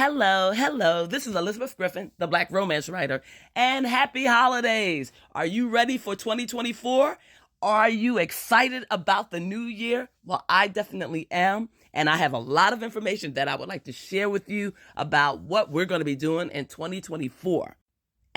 Hello. This is Elizabeth Griffin, the Black Romance Writer, and happy holidays. Are you ready for 2024? Are you excited about the new year? Well, I definitely am, and I have a lot of information that I would like to share with you about what we're going to be doing in 2024.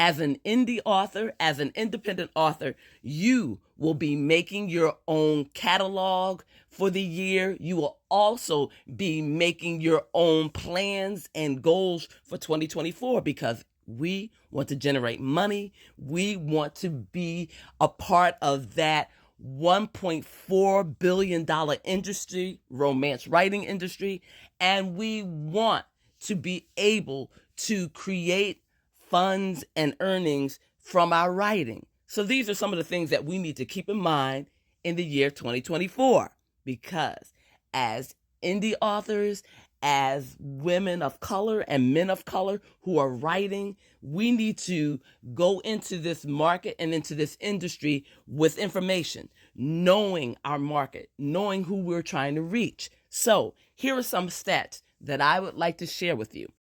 As an indie author, as an independent author, you will be making your own catalog for the year. You will also be making your own plans and goals for 2024 because we want to generate money. We want to be a part of that $1.4 billion industry, romance writing industry, and we want to be able to create funds and earnings from our writing. So these are some of the things that we need to keep in mind in the year 2024, because as indie authors, as women of color and men of color who are writing, we need to go into this market and into this industry with information, knowing our market, knowing who we're trying to reach. So here are some stats that I would like to share with you.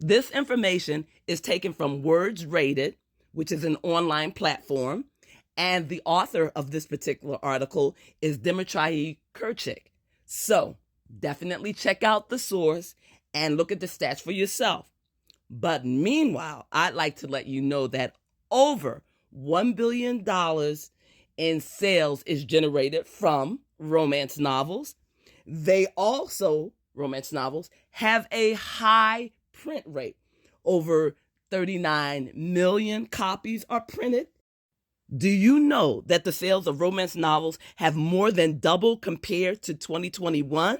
This information is taken from Words Rated, which is an online platform, and the author of this particular article is Dimitri Kurchik. So definitely check out the source and look at the stats for yourself. But meanwhile, I'd like to let you know that over $1 billion in sales is generated from romance novels. Romance novels, have a high print rate. Over 39 million copies are printed. Do you know that the sales of romance novels have more than doubled compared to 2021?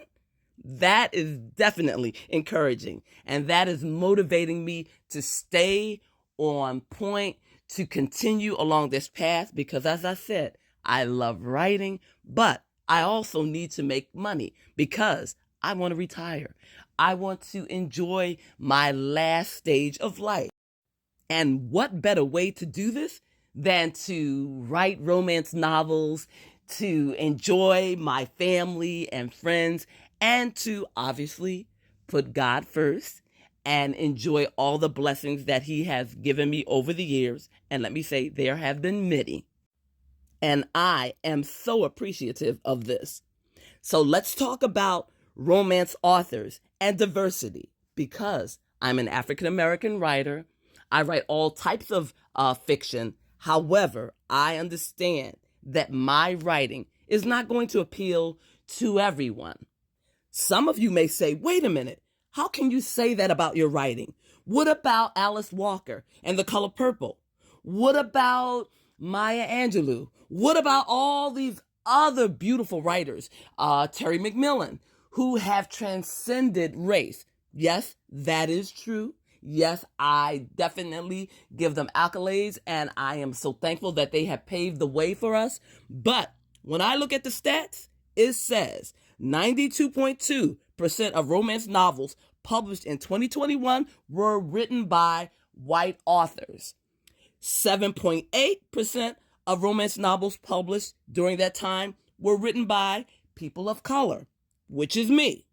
That is definitely encouraging, and that is motivating me to stay on point, to continue along this path, because as I said, I love writing, but I also need to make money because I want to retire. I want to enjoy my last stage of life. And what better way to do this than to write romance novels, to enjoy my family and friends, and to obviously put God first and enjoy all the blessings that He has given me over the years. And let me say, there have been many. And I am so appreciative of this. So let's talk about romance authors and diversity, because I'm an African-American writer. I write all types of fiction. However, I understand that my writing is not going to appeal to everyone. Some of you may say, wait a minute, how can you say that about your writing? What about Alice Walker and The Color Purple? What about Maya Angelou? What about all these other beautiful writers, Terry McMillan, who have transcended race? Yes, that is true. Yes, I definitely give them accolades, and I am so thankful that they have paved the way for us. But when I look at the stats, it says 92.2% of romance novels published in 2021 were written by white authors. 7.8% of romance novels published during that time were written by people of color, which is me.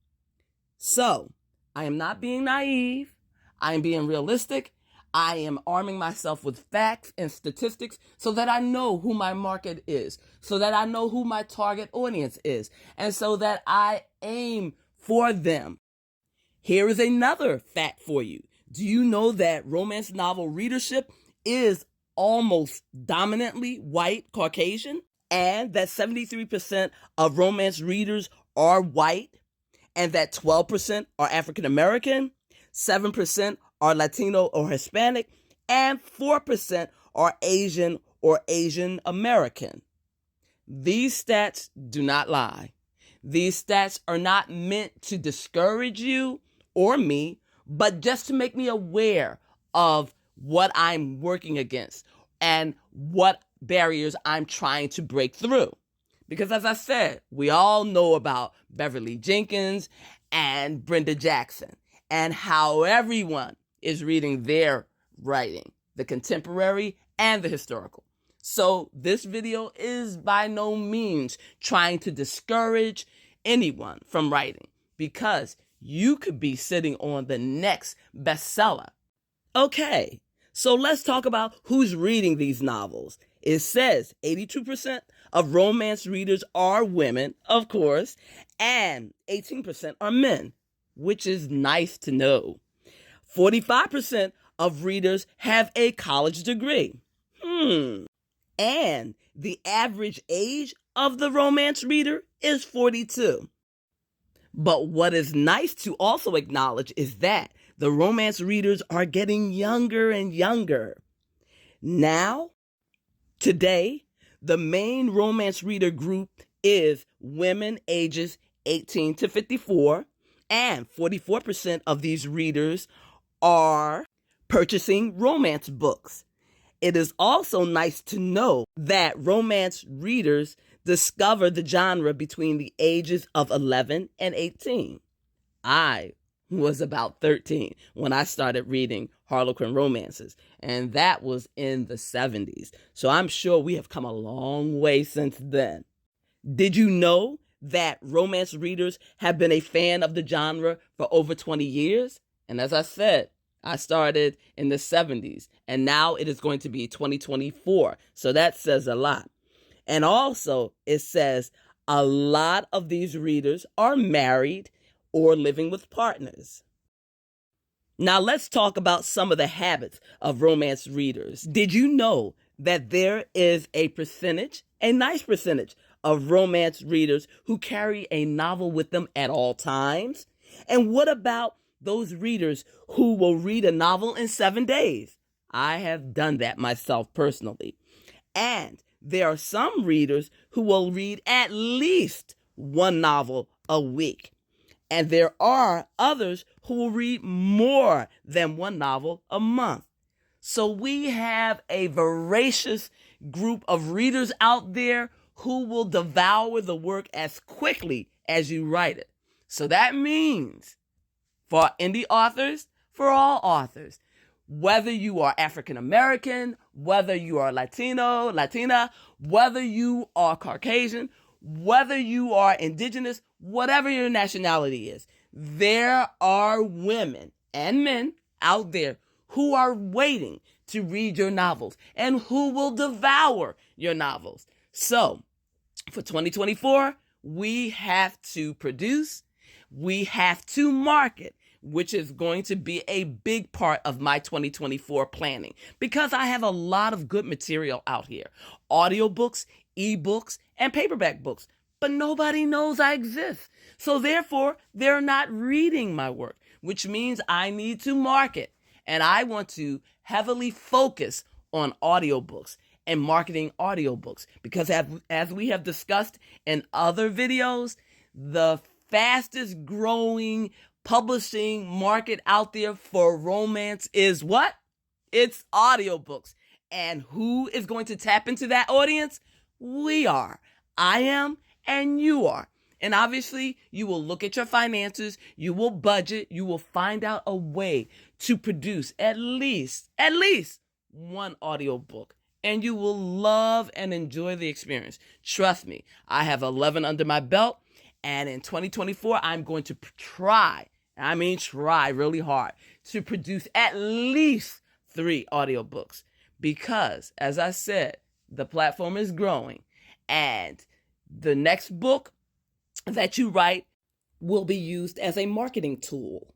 So I am not being naive. I am being realistic. I am arming myself with facts and statistics so that I know who my market is, so that I know who my target audience is, and so that I aim for them. Here is another fact for you. Do you know that romance novel readership is almost dominantly white Caucasian, and that 73% of romance readers are white, and that 12% are African American, 7% are Latino or Hispanic, and 4% are Asian or Asian American? These stats do not lie. These stats are not meant to discourage you or me, but just to make me aware of what I'm working against and what barriers I'm trying to break through. Because as I said, we all know about Beverly Jenkins and Brenda Jackson and how everyone is reading their writing, the contemporary and the historical. So this video is by no means trying to discourage anyone from writing, because you could be sitting on the next bestseller. Okay, so let's talk about who's reading these novels. It says 82% of romance readers are women, of course, and 18% are men, which is nice to know. 45% of readers have a college degree. And the average age of the romance reader is 42. But what is nice to also acknowledge is that the romance readers are getting younger and younger. Now, today, the main romance reader group is women ages 18 to 54, and 44% of these readers are purchasing romance books. It is also nice to know that romance readers discover the genre between the ages of 11 and 18. I was about 13 when I started reading Harlequin romances, and that was in the 70s. So I'm sure we have come a long way since then. Did you know that romance readers have been a fan of the genre for over 20 years? And as I said, I started in the 70s, and now it is going to be 2024. So that says a lot. And also, it says a lot of these readers are married or living with partners. Now, let's talk about some of the habits of romance readers. Did you know that there is a nice percentage of romance readers who carry a novel with them at all times? And what about those readers who will read a novel in 7 days? I have done that myself personally. And there are some readers who will read at least one novel a week. And there are others who will read more than one novel a month. So we have a voracious group of readers out there who will devour the work as quickly as you write it. So that means for indie authors, for all authors, whether you are African American, whether you are Latino, Latina, whether you are Caucasian, whether you are indigenous, whatever your nationality is, there are women and men out there who are waiting to read your novels and who will devour your novels. So for 2024, we have to produce, we have to market, which is going to be a big part of my 2024 planning because I have a lot of good material out here. Audiobooks, ebooks, and paperback books. But nobody knows I exist. So therefore, they're not reading my work, which means I need to market. And I want to heavily focus on audiobooks and marketing audiobooks because as we have discussed in other videos, the fastest growing publishing market out there for romance is what? It's audiobooks. And who is going to tap into that audience? We are. I am, and you are. And obviously, you will look at your finances, you will budget, you will find out a way to produce at least one audiobook. And you will love and enjoy the experience. Trust me, I have 11 under my belt. And in 2024, I'm going to try really hard to produce at least 3 audiobooks. Because, as I said, the platform is growing. And the next book that you write will be used as a marketing tool.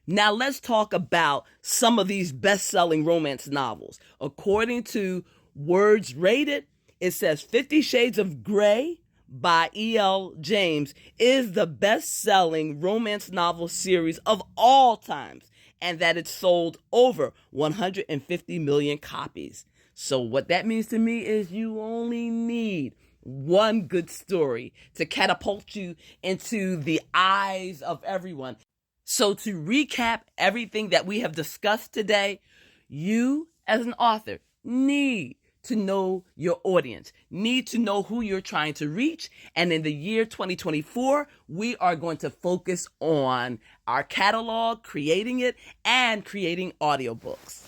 Now let's talk about some of these best-selling romance novels. According to Words Rated, it says 50 Shades of Grey by E.L. James is the best-selling romance novel series of all times, and that it's sold over 150 million copies. So what that means to me is you only need one good story to catapult you into the eyes of everyone. So to recap everything that we have discussed today, you as an author need to know your audience, need to know who you're trying to reach. And in the year 2024, we are going to focus on our catalog, creating it, and creating audiobooks.